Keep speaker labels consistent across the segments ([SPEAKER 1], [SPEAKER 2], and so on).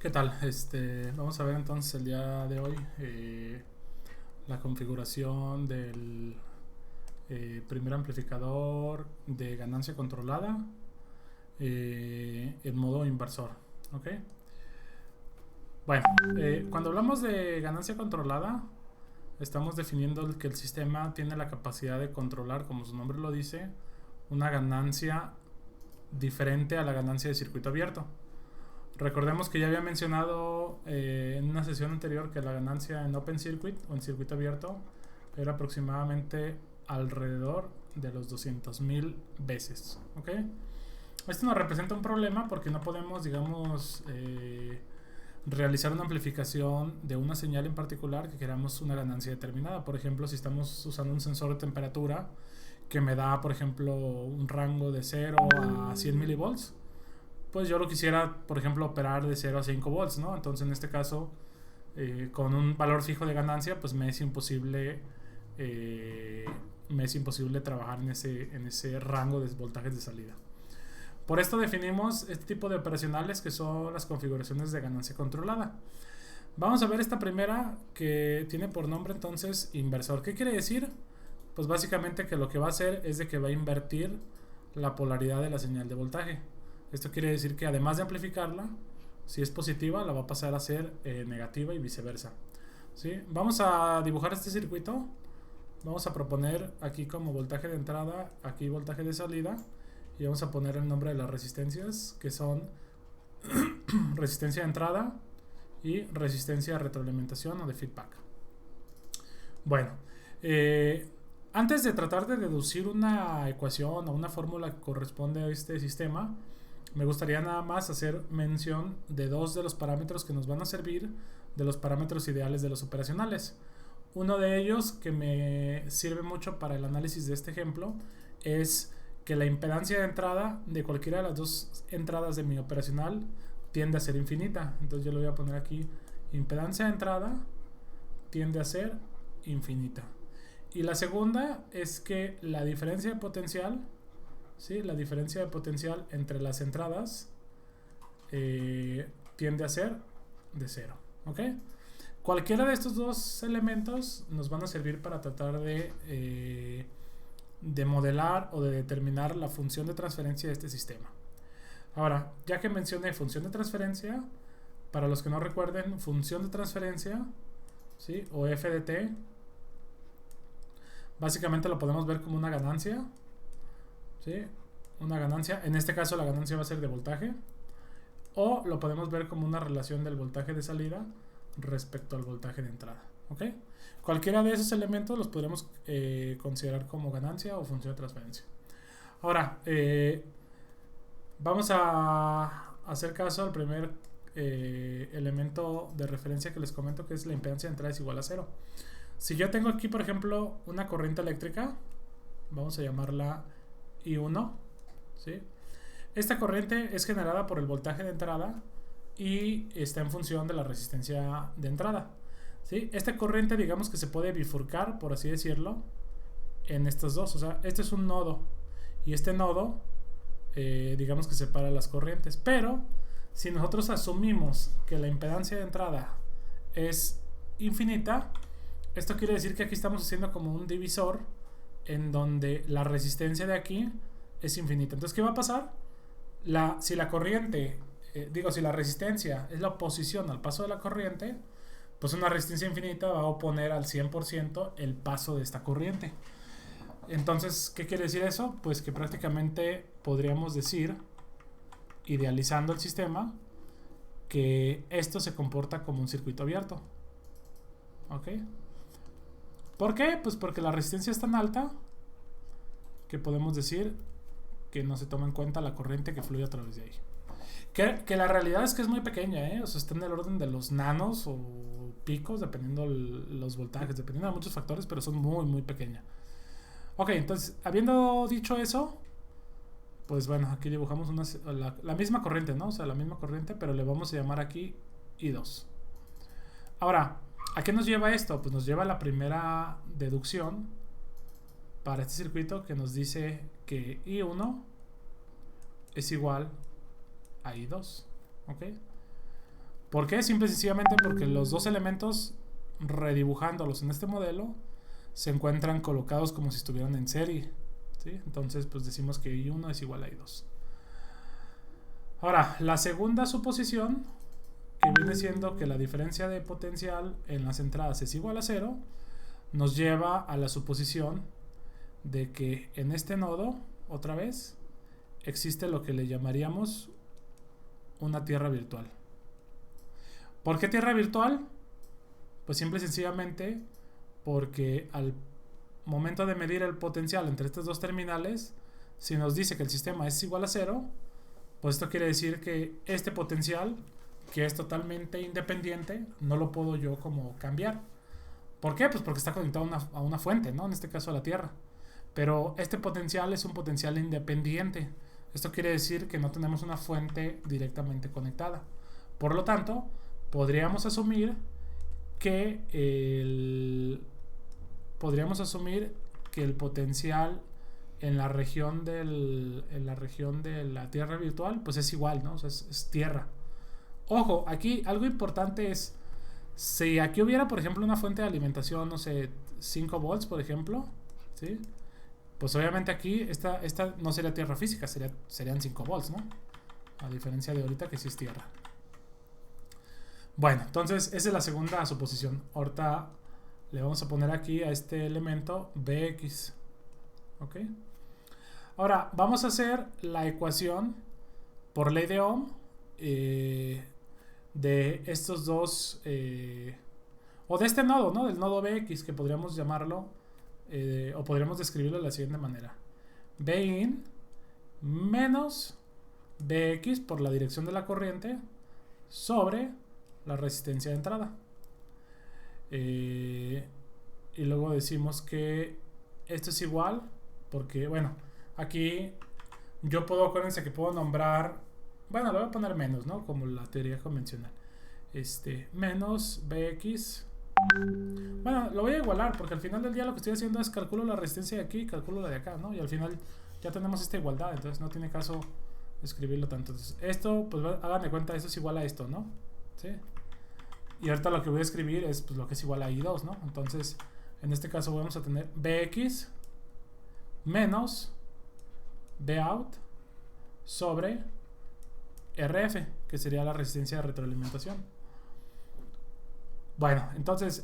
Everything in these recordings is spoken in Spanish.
[SPEAKER 1] ¿Qué tal? Vamos a ver entonces el día de hoy la configuración del primer amplificador de ganancia controlada en modo inversor. ¿Ok? Bueno, cuando hablamos de ganancia controlada, estamos definiendo que el sistema tiene la capacidad de controlar, como su nombre lo dice, una ganancia diferente a la ganancia de circuito abierto. Recordemos que ya había mencionado en una sesión anterior que la ganancia en Open Circuit o en circuito abierto era aproximadamente alrededor de los 200,000 veces. ¿Ok? Esto nos representa un problema porque no podemos, digamos, realizar una amplificación de una señal en particular que queramos una ganancia determinada. Por ejemplo, si estamos usando un sensor de temperatura que me da, por ejemplo, un rango de 0 a 100 milivolts, pues yo lo quisiera, por ejemplo, operar de 0 a 5 volts, ¿no? Entonces, en este caso, con un valor fijo de ganancia, pues eh, me es imposible trabajar en ese rango de voltajes de salida. Por esto definimos este tipo de operacionales que son las configuraciones de ganancia controlada. Vamos a ver esta primera que tiene por nombre entonces inversor. ¿Qué quiere decir? Pues básicamente que lo que va a hacer es de que va a invertir la polaridad de la señal de voltaje. Esto quiere decir que además de amplificarla, si es positiva, la va a pasar a ser negativa y viceversa. ¿Sí? Vamos a dibujar este circuito. Vamos a proponer aquí como voltaje de entrada, aquí voltaje de salida. Y vamos a poner el nombre de las resistencias, que son resistencia de entrada y resistencia de retroalimentación o de feedback. Bueno, antes de tratar de deducir una ecuación o una fórmula que corresponde a este sistema, me gustaría nada más hacer mención de dos de los parámetros que nos van a servir de los parámetros ideales de los operacionales. Uno de ellos que me sirve mucho para el análisis de este ejemplo es que la impedancia de entrada de cualquiera de las dos entradas de mi operacional tiende a ser infinita. Entonces yo le voy a poner aquí impedancia de entrada tiende a ser infinita. Y la segunda es que la diferencia de potencial, ¿sí? La diferencia de potencial entre las entradas tiende a ser de cero. ¿Ok? Cualquiera de estos dos elementos nos van a servir para tratar de modelar o de determinar la función de transferencia de este sistema. Ahora, ya que mencioné función de transferencia, para los que no recuerden, función de transferencia, ¿sí? O f de t, básicamente lo podemos ver como una ganancia, ¿sí? Una ganancia, en este caso la ganancia va a ser de voltaje, o lo podemos ver como una relación del voltaje de salida respecto al voltaje de entrada. ¿Ok? Cualquiera de esos elementos los podremos considerar como ganancia o función de transferencia. Ahora, vamos a hacer caso al primer elemento de referencia que les comento, que es la impedancia de entrada es igual a cero. Si yo tengo aquí, por ejemplo, una corriente eléctrica, vamos a llamarla I1, ¿sí? Esta corriente es generada por el voltaje de entrada y está en función de la resistencia de entrada, ¿sí? Esta corriente, digamos que se puede bifurcar, por así decirlo, en estos dos. O sea, este es un nodo y este nodo, digamos que separa las corrientes. Pero si nosotros asumimos que la impedancia de entrada es infinita, esto quiere decir que aquí estamos haciendo como un divisor en donde la resistencia de aquí es infinita. Entonces, ¿qué va a pasar? Si la corriente, si la resistencia es la oposición al paso de la corriente, pues una resistencia infinita va a oponer al 100% el paso de esta corriente. Entonces, ¿qué quiere decir eso? Pues que prácticamente podríamos decir, idealizando el sistema, que esto se comporta como un circuito abierto. ¿Ok? ¿Por qué? Pues porque la resistencia es tan alta que podemos decir que no se toma en cuenta la corriente que fluye a través de ahí. Que la realidad es que es muy pequeña, ¿eh? O sea, está en el orden de los nanos o picos, dependiendo los voltajes, dependiendo de muchos factores, pero son muy, muy pequeñas. Ok, entonces, habiendo dicho eso, pues bueno, aquí dibujamos la misma corriente, ¿no? O sea, la misma corriente, pero le vamos a llamar aquí I2. Ahora, ¿a qué nos lleva esto? Pues nos lleva a la primera deducción para este circuito que nos dice que I1 es igual a I2. ¿Ok? ¿Por qué? Simple y sencillamente porque los dos elementos, redibujándolos en este modelo, se encuentran colocados como si estuvieran en serie, ¿sí? Entonces pues decimos que I1 es igual a I2. Ahora, la segunda suposición, que viene siendo que la diferencia de potencial en las entradas es igual a 0, nos lleva a la suposición de que en este nodo, otra vez, existe lo que le llamaríamos una tierra virtual. ¿Por qué tierra virtual? Pues simple y sencillamente porque al momento de medir el potencial entre estos dos terminales, si nos dice que el sistema es igual a 0, pues esto quiere decir que este potencial, que es totalmente independiente, no lo puedo yo como cambiar. ¿Por qué? Pues porque está conectado a una fuente, ¿no? En este caso a la Tierra. Pero este potencial es un potencial independiente. Esto quiere decir que no tenemos una fuente directamente conectada. Por lo tanto, podríamos asumir que el potencial en la región de la Tierra virtual pues es igual, ¿no? O sea, es tierra. Ojo, aquí algo importante es, si aquí hubiera, por ejemplo, una fuente de alimentación, no sé, 5 volts, por ejemplo, ¿sí? Pues obviamente aquí esta no sería tierra física, serían 5 volts, ¿no? A diferencia de ahorita que sí es tierra. Bueno, entonces esa es la segunda suposición. Ahorita le vamos a poner aquí a este elemento Bx. ¿Ok? Ahora, vamos a hacer la ecuación por ley de Ohm de estos dos, o de este nodo, ¿no? Del nodo Bx, que podríamos llamarlo, o podríamos describirlo de la siguiente manera. Bin menos Bx por la dirección de la corriente sobre la resistencia de entrada. Y luego decimos que esto es igual, porque, bueno, aquí yo puedo, acuérdense que puedo nombrar, bueno, le voy a poner menos, ¿no? Como la teoría convencional. Menos Bx. Bueno, lo voy a igualar, porque al final del día lo que estoy haciendo es calculo la resistencia de aquí y calculo la de acá, ¿no? Y al final ya tenemos esta igualdad, entonces no tiene caso escribirlo tanto. Entonces, esto, pues hagan de cuenta, esto es igual a esto, ¿no? ¿Sí? Y ahorita lo que voy a escribir es pues, lo que es igual a I2, ¿no? Entonces, en este caso vamos a tener Bx menos Bout sobre Rf, que sería la resistencia de retroalimentación. Bueno, entonces,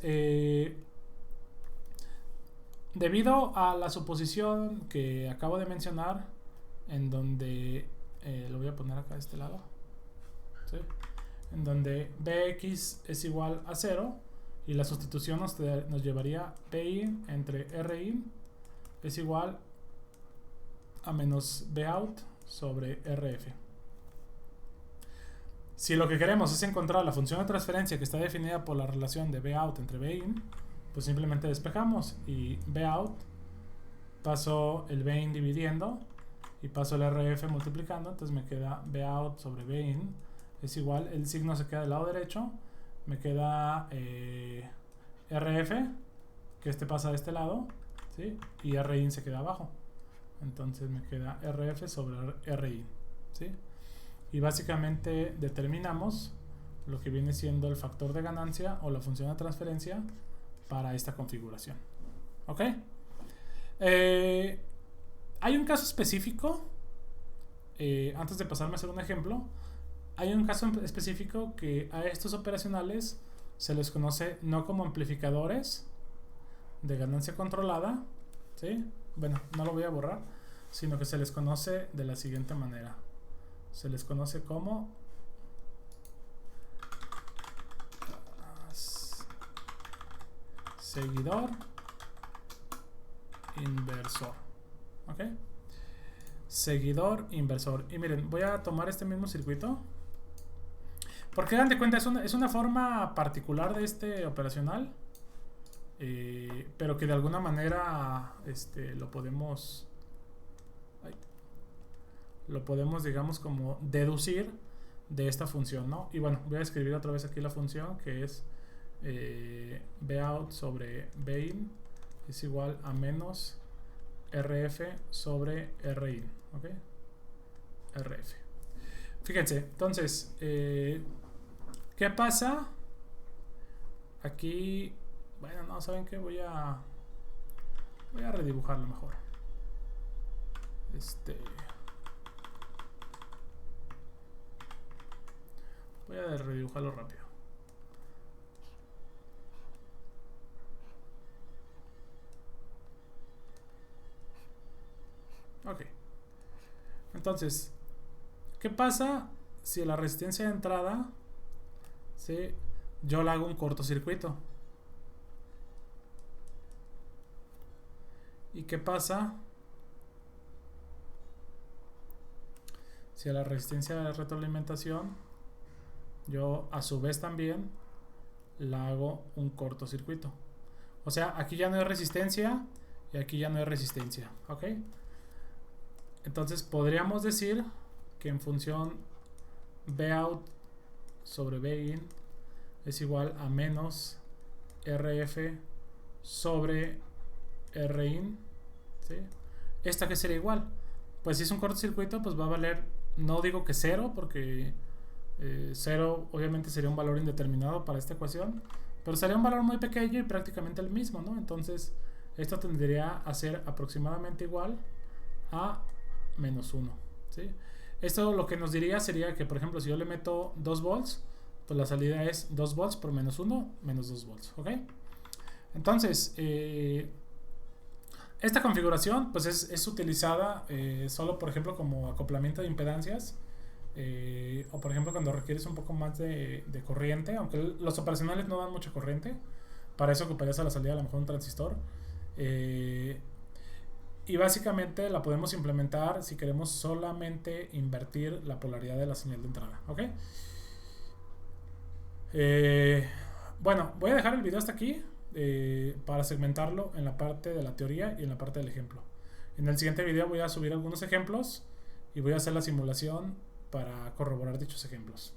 [SPEAKER 1] debido a la suposición que acabo de mencionar, en donde, lo voy a poner acá de este lado, ¿sí? En donde Bx es igual a 0 y la sustitución nos llevaría Bin entre Rin es igual a menos Bout sobre Rf. Si lo que queremos es encontrar la función de transferencia que está definida por la relación de Bout entre Bin, pues simplemente despejamos y Bout paso el Bin dividiendo y paso el Rf multiplicando, entonces me queda Bout sobre Bin es igual, el signo se queda del lado derecho, me queda Rf, que pasa de este lado, ¿sí? Y Rin se queda abajo, entonces me queda Rf sobre Rin, ¿sí? Y básicamente determinamos lo que viene siendo el factor de ganancia o la función de transferencia para esta configuración. ¿Ok? Hay un caso específico, antes de pasarme a hacer un ejemplo, hay un caso específico que a estos operacionales se les conoce no como amplificadores de ganancia controlada, ¿sí? Bueno, no lo voy a borrar, sino que se les conoce de la siguiente manera. Se les conoce como seguidor inversor. ¿Ok? Seguidor inversor. Y miren, voy a tomar este mismo circuito, porque dan de cuenta, es una forma particular de este operacional, pero que de alguna manera lo podemos, digamos, como deducir de esta función, ¿no? Y bueno, voy a escribir otra vez aquí la función, que es Bout sobre Bin es igual a menos Rf sobre Rin, ¿ok? Rf. Fíjense, entonces, ¿Qué pasa? Aquí, bueno, no, ¿saben qué? Voy a redibujarlo mejor. Voy a redibujarlo rápido. Ok. Entonces, ¿qué pasa si la resistencia de entrada, ¿sí?, yo le hago un cortocircuito? ¿Y qué pasa si a la resistencia de retroalimentación yo a su vez también la hago un cortocircuito? O sea, aquí ya no hay resistencia y aquí ya no hay resistencia, ¿ok? Entonces podríamos decir que en función Vout sobre Vin es igual a menos Rf sobre Rin, ¿sí? ¿Esta que sería igual? Pues si es un cortocircuito, pues va a valer, no digo que 0, porque 0 obviamente sería un valor indeterminado para esta ecuación, pero sería un valor muy pequeño y prácticamente el mismo, ¿no? Entonces esto tendría a ser aproximadamente igual a menos 1, ¿sí? Esto lo que nos diría sería que, por ejemplo, si yo le meto 2 volts, pues la salida es 2 volts por menos 1, menos 2 volts, ¿ok? Entonces, esta configuración pues es utilizada solo, por ejemplo, como acoplamiento de impedancias, o por ejemplo cuando requieres un poco más de corriente, aunque los operacionales no dan mucha corriente. Para eso ocuparías a la salida a lo mejor un transistor. Y básicamente la podemos implementar si queremos solamente invertir la polaridad de la señal de entrada, ¿ok? Bueno, voy a dejar el video hasta aquí para segmentarlo en la parte de la teoría y en la parte del ejemplo. En el siguiente video voy a subir algunos ejemplos y voy a hacer la simulación para corroborar dichos ejemplos.